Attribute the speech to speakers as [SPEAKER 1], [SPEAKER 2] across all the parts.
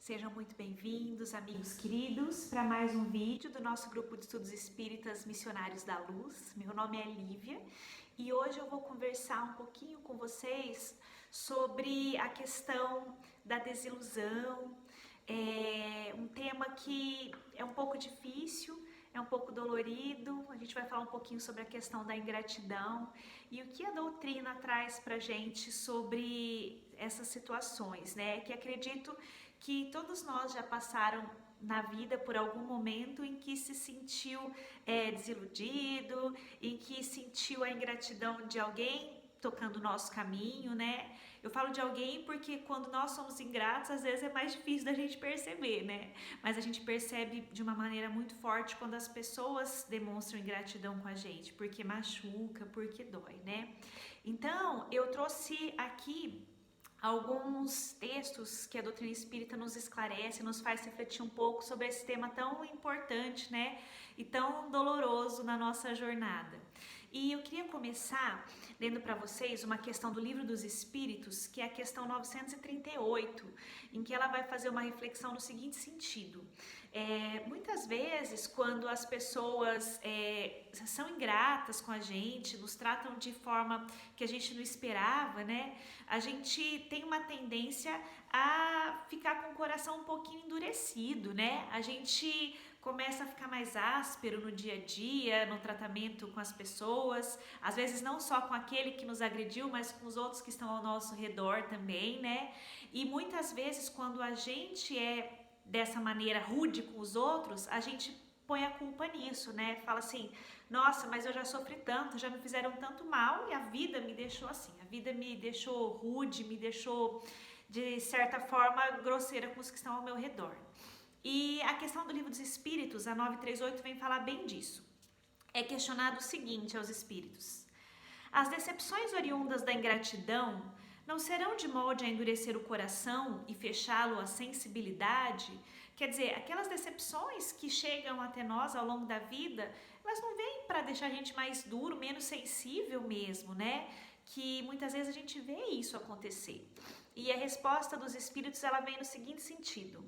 [SPEAKER 1] Sejam muito bem-vindos, amigos queridos, para mais um vídeo do nosso grupo de estudos espíritas Missionários da Luz. Meu nome é Lívia e hoje eu vou conversar um pouquinho com vocês sobre a questão da desilusão. É um tema que é um pouco difícil, é um pouco dolorido. A gente vai falar um pouquinho sobre a questão da ingratidão e o que a doutrina traz pra gente sobre essas situações, né? Que acredito que todos nós já passaram na vida por algum momento em que se sentiu desiludido, em que sentiu a ingratidão de alguém tocando o nosso caminho, né? Eu falo de alguém porque quando nós somos ingratos, às vezes é mais difícil da gente perceber, né? Mas a gente percebe de uma maneira muito forte quando as pessoas demonstram ingratidão com a gente, porque machuca, porque dói, né? Então, eu trouxe aqui alguns textos que a doutrina espírita nos esclarece, nos faz refletir um pouco sobre esse tema tão importante, né? E tão doloroso na nossa jornada. E eu queria começar lendo para vocês uma questão do Livro dos Espíritos, que é a questão 938, em que ela vai fazer uma reflexão no seguinte sentido. Muitas vezes, quando as pessoas são ingratas com a gente, nos tratam de forma que a gente não esperava, né? A gente tem uma tendência a ficar com o coração um pouquinho endurecido, né? A gente começa a ficar mais áspero no dia a dia, no tratamento com as pessoas, às vezes não só com aquele que nos agrediu, mas com os outros que estão ao nosso redor também, né? E muitas vezes quando a gente é dessa maneira rude com os outros, a gente põe a culpa nisso, né? Fala assim, nossa, mas eu já sofri tanto, já me fizeram tanto mal e a vida me deixou assim, a vida me deixou rude, me deixou de certa forma grosseira com os que estão ao meu redor. E a questão do Livro dos Espíritos, a 938, vem falar bem disso. É questionado o seguinte aos espíritos: as decepções oriundas da ingratidão não serão de molde a endurecer o coração e fechá-lo à sensibilidade? Quer dizer, aquelas decepções que chegam até nós ao longo da vida, elas não vêm para deixar a gente mais duro, menos sensível mesmo, né? Que muitas vezes a gente vê isso acontecer. E a resposta dos espíritos, ela vem no seguinte sentido: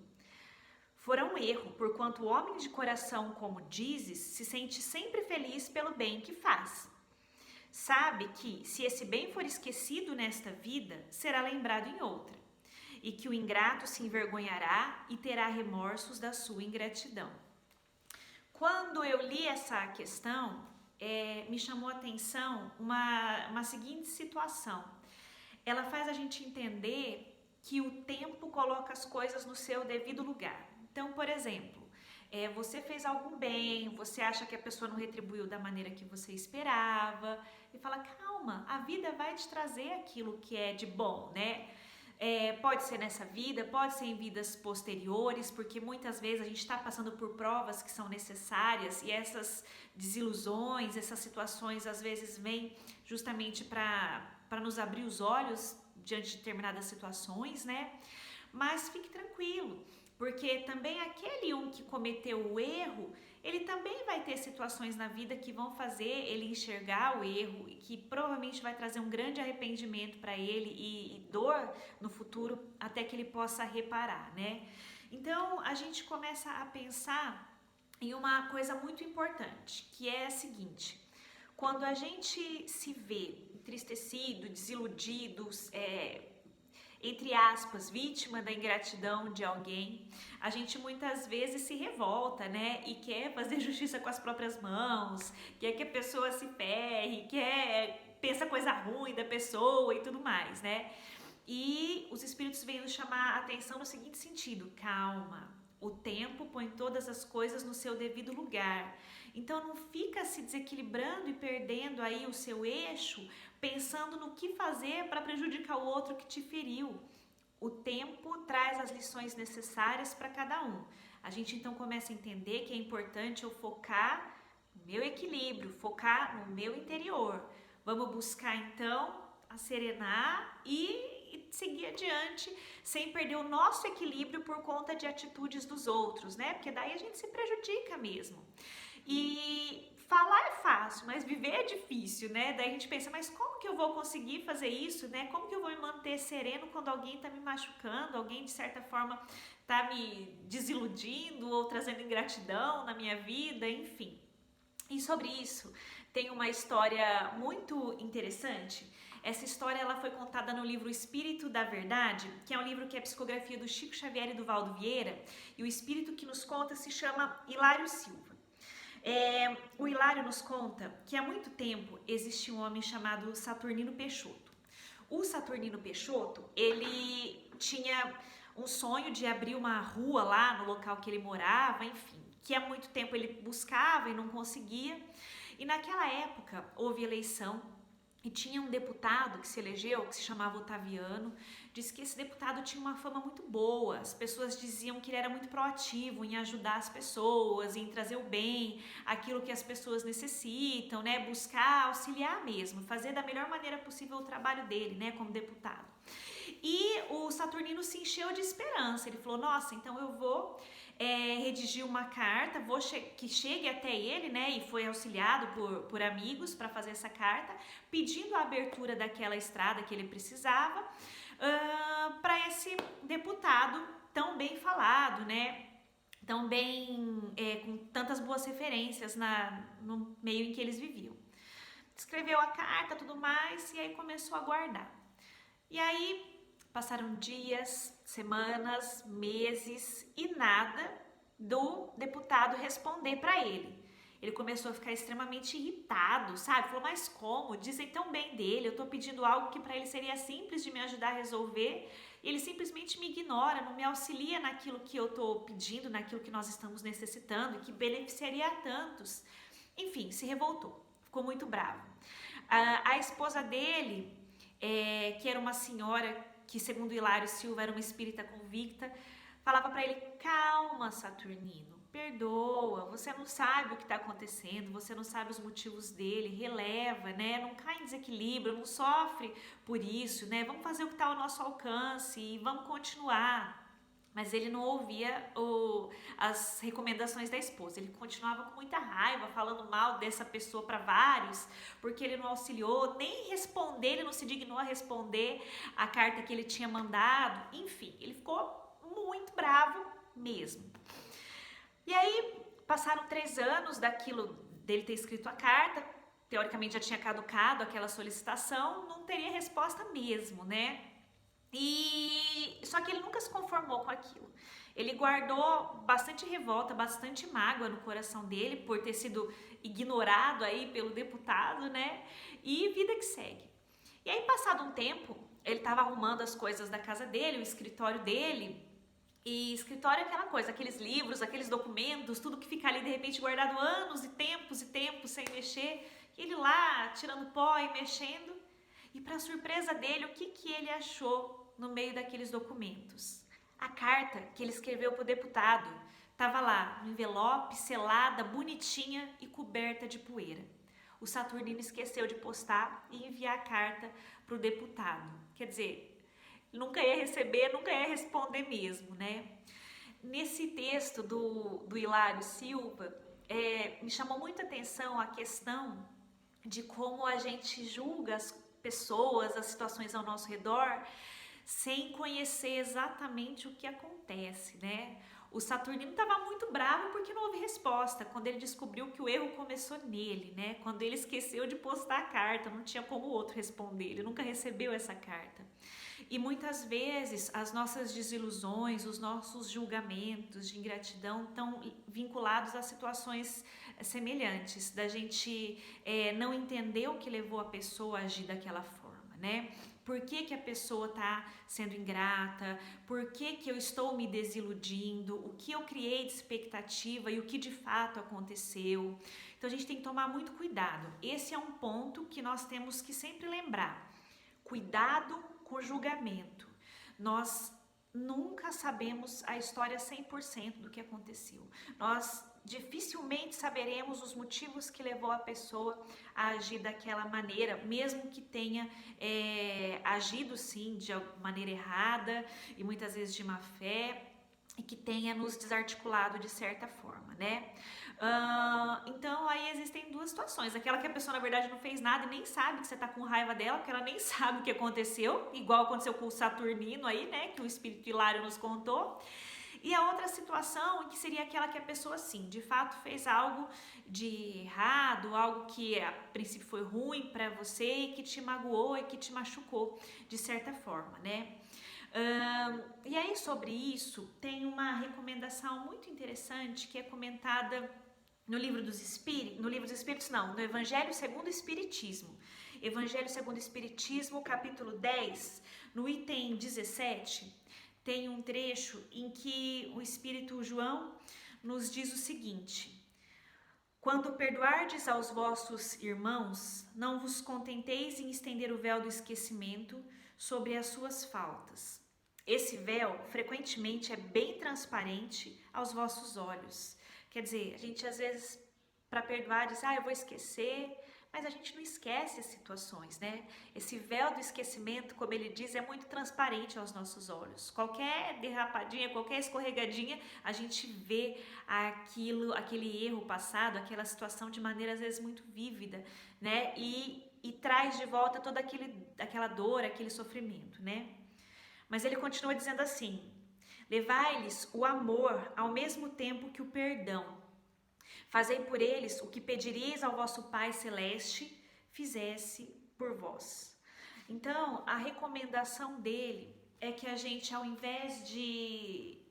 [SPEAKER 1] fora um erro, porquanto o homem de coração, como dizes, se sente sempre feliz pelo bem que faz. Sabe que, se esse bem for esquecido nesta vida, será lembrado em outra, e que o ingrato se envergonhará e terá remorsos da sua ingratidão. Quando eu li essa questão, me chamou a atenção uma seguinte situação. Ela faz a gente entender que o tempo coloca as coisas no seu devido lugar. Então, por exemplo, você fez algum bem, você acha que a pessoa não retribuiu da maneira que você esperava, e fala, calma, a vida vai te trazer aquilo que é de bom, né? Pode ser nessa vida, pode ser em vidas posteriores, porque muitas vezes a gente está passando por provas que são necessárias e essas desilusões, essas situações às vezes vêm justamente para nos abrir os olhos diante de determinadas situações, né? Mas fique tranquilo, porque também aquele que cometeu o erro, ele também vai ter situações na vida que vão fazer ele enxergar o erro e que provavelmente vai trazer um grande arrependimento para ele e dor no futuro até que ele possa reparar, né? Então a gente começa a pensar em uma coisa muito importante, que é a seguinte: quando a gente se vê entristecido, desiludido, entre aspas, vítima da ingratidão de alguém, a gente muitas vezes se revolta, né? E quer fazer justiça com as próprias mãos, quer que a pessoa se ferre, pensa coisa ruim da pessoa e tudo mais, né? E os espíritos vêm nos chamar a atenção no seguinte sentido: calma, o tempo põe todas as coisas no seu devido lugar. Então não fica se desequilibrando e perdendo aí o seu eixo, pensando no que fazer para prejudicar o outro que te feriu. O tempo traz as lições necessárias para cada um. A gente então começa a entender que é importante eu focar no meu equilíbrio, focar no meu interior. Vamos buscar então a serenar e seguir adiante sem perder o nosso equilíbrio por conta de atitudes dos outros, né? Porque daí a gente se prejudica mesmo. E falar é fácil, mas viver é difícil, né? Daí a gente pensa, mas como que eu vou conseguir fazer isso, né? Como que eu vou me manter sereno quando alguém tá me machucando, alguém de certa forma tá me desiludindo ou trazendo ingratidão na minha vida, enfim. E sobre isso, tem uma história muito interessante. Essa história ela foi contada no livro Espírito da Verdade, que é um livro que é a psicografia do Chico Xavier e do Valdo Vieira, e o espírito que nos conta se chama Hilário Silva. O Hilário nos conta que há muito tempo existe um homem chamado Saturnino Peixoto. O Saturnino Peixoto, ele tinha um sonho de abrir uma rua lá no local que ele morava, enfim, que há muito tempo ele buscava e não conseguia. E naquela época houve eleição e tinha um deputado que se elegeu, que se chamava Otaviano. Diz que esse deputado tinha uma fama muito boa, as pessoas diziam que ele era muito proativo em ajudar as pessoas, em trazer o bem, aquilo que as pessoas necessitam, né? Buscar auxiliar mesmo, fazer da melhor maneira possível o trabalho dele, né? Como deputado. E o Saturnino se encheu de esperança, ele falou, nossa, então eu vou redigir uma carta, que chegue até ele, né? E foi auxiliado por amigos para fazer essa carta, pedindo a abertura daquela estrada que ele precisava, para esse deputado tão bem falado, né? Tão bem, com tantas boas referências no meio em que eles viviam. Escreveu a carta, tudo mais, e aí começou a guardar. E aí passaram dias, semanas, meses e nada do deputado responder para ele. Ele começou a ficar extremamente irritado, sabe? Falou, mas como? Dizem tão bem dele, eu tô pedindo algo que para ele seria simples de me ajudar a resolver, e ele simplesmente me ignora, não me auxilia naquilo que eu tô pedindo, naquilo que nós estamos necessitando e que beneficiaria a tantos. Enfim, se revoltou, ficou muito bravo. A esposa dele, que era uma senhora que, segundo Hilário Silva, era uma espírita convicta, falava para ele, calma, Saturnino, perdoa, você não sabe o que está acontecendo, você não sabe os motivos dele, releva, né? Não cai em desequilíbrio, não sofre por isso, né? Vamos fazer o que está ao nosso alcance e vamos continuar. Mas ele não ouvia as recomendações da esposa, ele continuava com muita raiva, falando mal dessa pessoa para vários, porque ele não auxiliou, nem responder, ele não se dignou a responder a carta que ele tinha mandado, enfim, ele ficou muito bravo mesmo. E aí, passaram 3 anos daquilo dele ter escrito a carta, teoricamente já tinha caducado aquela solicitação, não teria resposta mesmo, né? Só que ele nunca se conformou com aquilo. Ele guardou bastante revolta, bastante mágoa no coração dele por ter sido ignorado aí pelo deputado, né? E vida que segue. E aí, passado um tempo, ele estava arrumando as coisas da casa dele, o escritório dele. E escritório é aquela coisa, aqueles livros, aqueles documentos, tudo que fica ali de repente guardado anos e tempos sem mexer. Ele lá tirando pó e mexendo. E para surpresa dele, o que ele achou no meio daqueles documentos? A carta que ele escreveu para o deputado estava lá, no envelope, selada, bonitinha e coberta de poeira. O Saturnino esqueceu de postar e enviar a carta para o deputado. Quer dizer, nunca ia receber, nunca ia responder mesmo, né? Nesse texto do Hilário Silva, me chamou muita atenção a questão de como a gente julga as pessoas, as situações ao nosso redor, sem conhecer exatamente o que acontece, né? O Saturnino estava muito bravo porque não houve resposta, quando ele descobriu que o erro começou nele, né? Quando ele esqueceu de postar a carta, não tinha como o outro responder, ele nunca recebeu essa carta. E muitas vezes as nossas desilusões, os nossos julgamentos de ingratidão estão vinculados a situações semelhantes, da gente não entender o que levou a pessoa a agir daquela forma, né? Por que a pessoa está sendo ingrata? Por que eu estou me desiludindo? O que eu criei de expectativa e o que de fato aconteceu? Então a gente tem que tomar muito cuidado. Esse é um ponto que nós temos que sempre lembrar. Cuidado com o julgamento. Nós nunca sabemos a história 100% do que aconteceu. Nós dificilmente saberemos os motivos que levou a pessoa a agir daquela maneira, mesmo que tenha agido sim de maneira errada e muitas vezes de má fé. e que tenha nos desarticulado de certa forma, né? Então aí existem duas situações, aquela que a pessoa na verdade não fez nada e nem sabe que você tá com raiva dela, porque ela nem sabe o que aconteceu, igual aconteceu com o Saturnino aí, né, que o espírito Hilário nos contou. E a outra situação, que seria aquela que a pessoa, sim, de fato fez algo de errado, algo que a princípio foi ruim para você e que te magoou e que te machucou de certa forma, né? E aí sobre isso tem uma recomendação muito interessante que é comentada no livro dos Espíritos, no livro dos Espíritos não, no Evangelho segundo o Espiritismo. Evangelho segundo o Espiritismo, capítulo 10, no item 17, tem um trecho em que o Espírito João nos diz o seguinte: quando perdoardes aos vossos irmãos, não vos contenteis em estender o véu do esquecimento sobre as suas faltas. Esse véu, frequentemente, é bem transparente aos vossos olhos. Quer dizer, a gente às vezes, para perdoar, diz, eu vou esquecer, mas a gente não esquece as situações, né? Esse véu do esquecimento, como ele diz, é muito transparente aos nossos olhos. Qualquer derrapadinha, qualquer escorregadinha, a gente vê aquele erro passado, aquela situação de maneira às vezes muito vívida, né? E traz de volta toda aquela dor, aquele sofrimento, né? Mas ele continua dizendo assim: levai-lhes o amor ao mesmo tempo que o perdão. Fazei por eles o que pediríeis ao vosso Pai Celeste fizesse por vós. Então, a recomendação dele é que a gente, ao invés de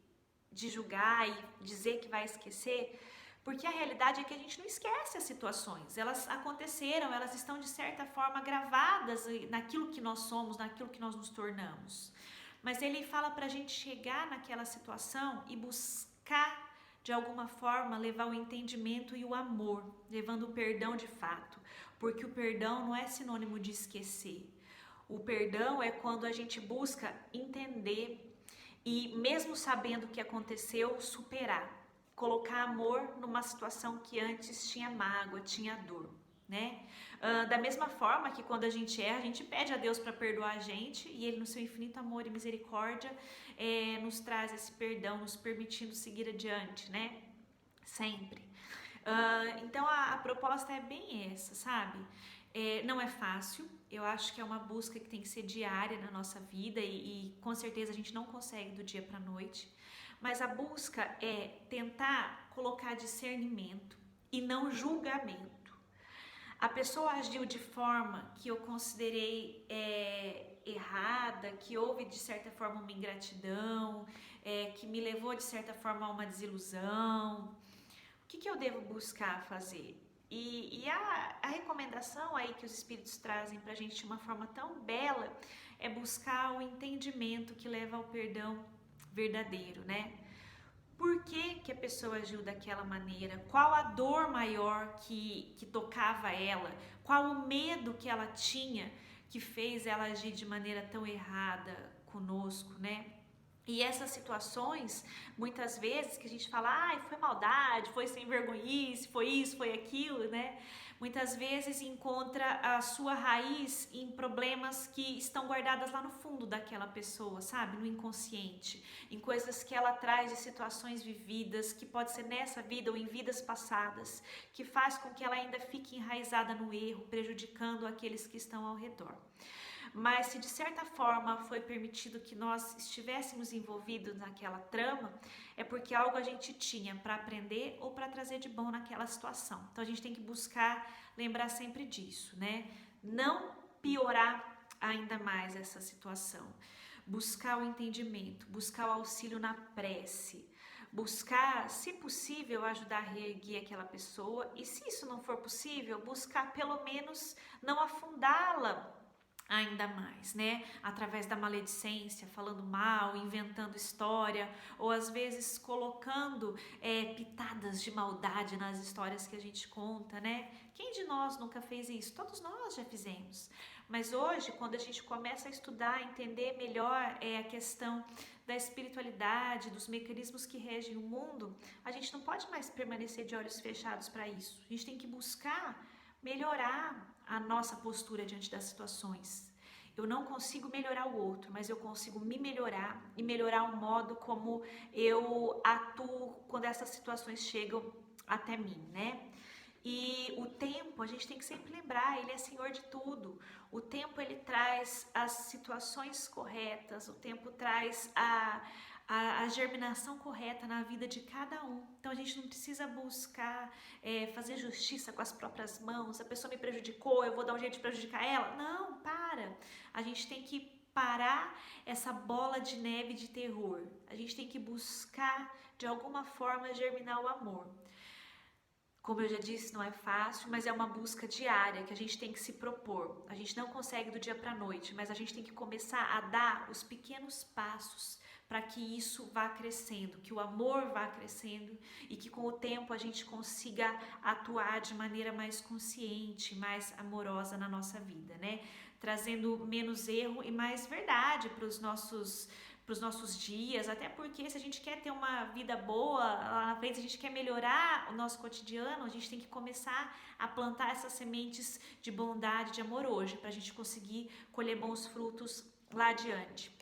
[SPEAKER 1] julgar e dizer que vai esquecer, porque a realidade é que a gente não esquece as situações, elas aconteceram, elas estão de certa forma gravadas naquilo que nós somos, naquilo que nós nos tornamos. Mas ele fala para a gente chegar naquela situação e buscar de alguma forma levar o entendimento e o amor, levando o perdão de fato, porque o perdão não é sinônimo de esquecer. O perdão é quando a gente busca entender e, mesmo sabendo o que aconteceu, superar, colocar amor numa situação que antes tinha mágoa, tinha dor, né? Da mesma forma que quando a gente erra, a gente pede a Deus para perdoar a gente e Ele, no seu infinito amor e misericórdia, nos traz esse perdão, nos permitindo seguir adiante, né? Sempre. Então a proposta é bem essa, sabe? Não é fácil, eu acho que é uma busca que tem que ser diária na nossa vida e com certeza a gente não consegue do dia para a noite, mas a busca é tentar colocar discernimento e não julgamento. A pessoa agiu de forma que eu considerei errada, que houve de certa forma uma ingratidão, que me levou de certa forma a uma desilusão. O que eu devo buscar fazer? E a recomendação aí que os Espíritos trazem para a gente de uma forma tão bela é buscar o entendimento que leva ao perdão verdadeiro, né? Por que a pessoa agiu daquela maneira? Qual a dor maior que tocava ela? Qual o medo que ela tinha que fez ela agir de maneira tão errada conosco, né? E essas situações, muitas vezes, que a gente fala, foi maldade, foi sem vergonhice, foi isso, foi aquilo, né? Muitas vezes encontra a sua raiz em problemas que estão guardadas lá no fundo daquela pessoa, sabe? No inconsciente, em coisas que ela traz de situações vividas, que pode ser nessa vida ou em vidas passadas, que faz com que ela ainda fique enraizada no erro, prejudicando aqueles que estão ao redor. Mas se de certa forma foi permitido que nós estivéssemos envolvidos naquela trama, é porque algo a gente tinha para aprender ou para trazer de bom naquela situação. Então a gente tem que buscar lembrar sempre disso, né? Não piorar ainda mais essa situação. Buscar o entendimento, buscar o auxílio na prece, buscar, se possível, ajudar a reerguer aquela pessoa e, se isso não for possível, buscar pelo menos não afundá-la ainda mais, né? Através da maledicência, falando mal, inventando história, ou às vezes colocando pitadas de maldade nas histórias que a gente conta, né? Quem de nós nunca fez isso? Todos nós já fizemos. Mas hoje, quando a gente começa a estudar, entender melhor a questão da espiritualidade, dos mecanismos que regem o mundo, a gente não pode mais permanecer de olhos fechados para isso. A gente tem que buscar melhorar a nossa postura diante das situações Eu não consigo melhorar o outro, mas eu consigo me melhorar e melhorar o modo como eu atuo quando essas situações chegam até mim, né? E o tempo, a gente tem que sempre lembrar, ele é senhor de tudo. O tempo, ele traz as situações corretas, o tempo traz a germinação correta na vida de cada um. Então a gente não precisa buscar fazer justiça com as próprias mãos. A pessoa me prejudicou, eu vou dar um jeito de prejudicar ela. Não, para. A gente tem que parar essa bola de neve de terror. A gente tem que buscar, de alguma forma, germinar o amor. Como eu já disse, não é fácil, mas é uma busca diária que a gente tem que se propor. A gente não consegue do dia para a noite, mas a gente tem que começar a dar os pequenos passos para que isso vá crescendo, que o amor vá crescendo e que com o tempo a gente consiga atuar de maneira mais consciente, mais amorosa na nossa vida, né? Trazendo menos erro e mais verdade para os nossos dias, até porque se a gente quer ter uma vida boa, lá na frente a gente quer melhorar o nosso cotidiano, a gente tem que começar a plantar essas sementes de bondade, de amor hoje, para a gente conseguir colher bons frutos lá adiante.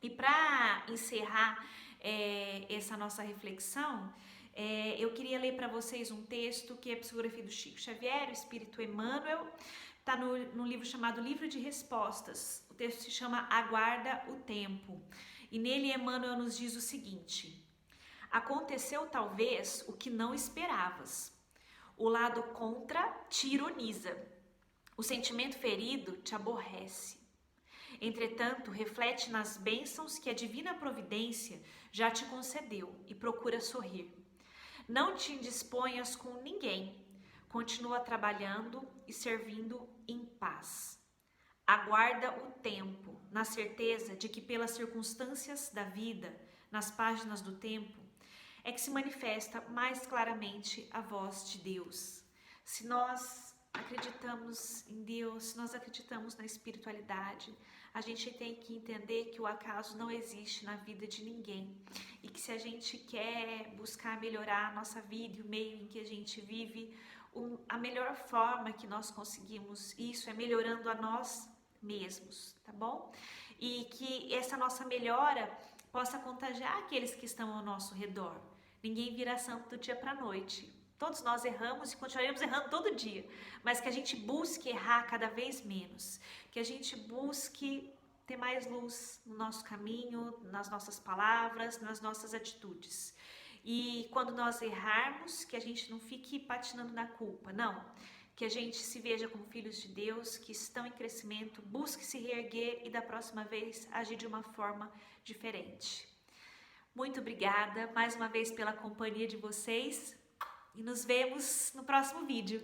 [SPEAKER 1] E para encerrar essa nossa reflexão, eu queria ler para vocês um texto que é a psicografia do Chico Xavier, o Espírito Emmanuel, está no livro chamado Livro de Respostas. O texto se chama Aguarda o Tempo. E nele Emmanuel nos diz o seguinte: aconteceu talvez o que não esperavas. O lado contra te ironiza. O sentimento ferido te aborrece. Entretanto, reflete nas bênçãos que a divina providência já te concedeu e procura sorrir. Não te indisponhas com ninguém. Continua trabalhando e servindo em paz. Aguarda o tempo, na certeza de que pelas circunstâncias da vida, nas páginas do tempo, é que se manifesta mais claramente a voz de Deus. Se nós acreditamos em Deus, se nós acreditamos na espiritualidade, a gente tem que entender que o acaso não existe na vida de ninguém e que se a gente quer buscar melhorar a nossa vida e o meio em que a gente vive, a melhor forma que nós conseguimos isso é melhorando a nós mesmos, tá bom? E que essa nossa melhora possa contagiar aqueles que estão ao nosso redor. Ninguém vira santo do dia para a noite. Todos nós erramos e continuaremos errando todo dia, mas que a gente busque errar cada vez menos, que a gente busque ter mais luz no nosso caminho, nas nossas palavras, nas nossas atitudes. E quando nós errarmos, que a gente não fique patinando na culpa, não. Que a gente se veja como filhos de Deus, que estão em crescimento, busque se reerguer e da próxima vez agir de uma forma diferente. Muito obrigada mais uma vez pela companhia de vocês e nos vemos no próximo vídeo.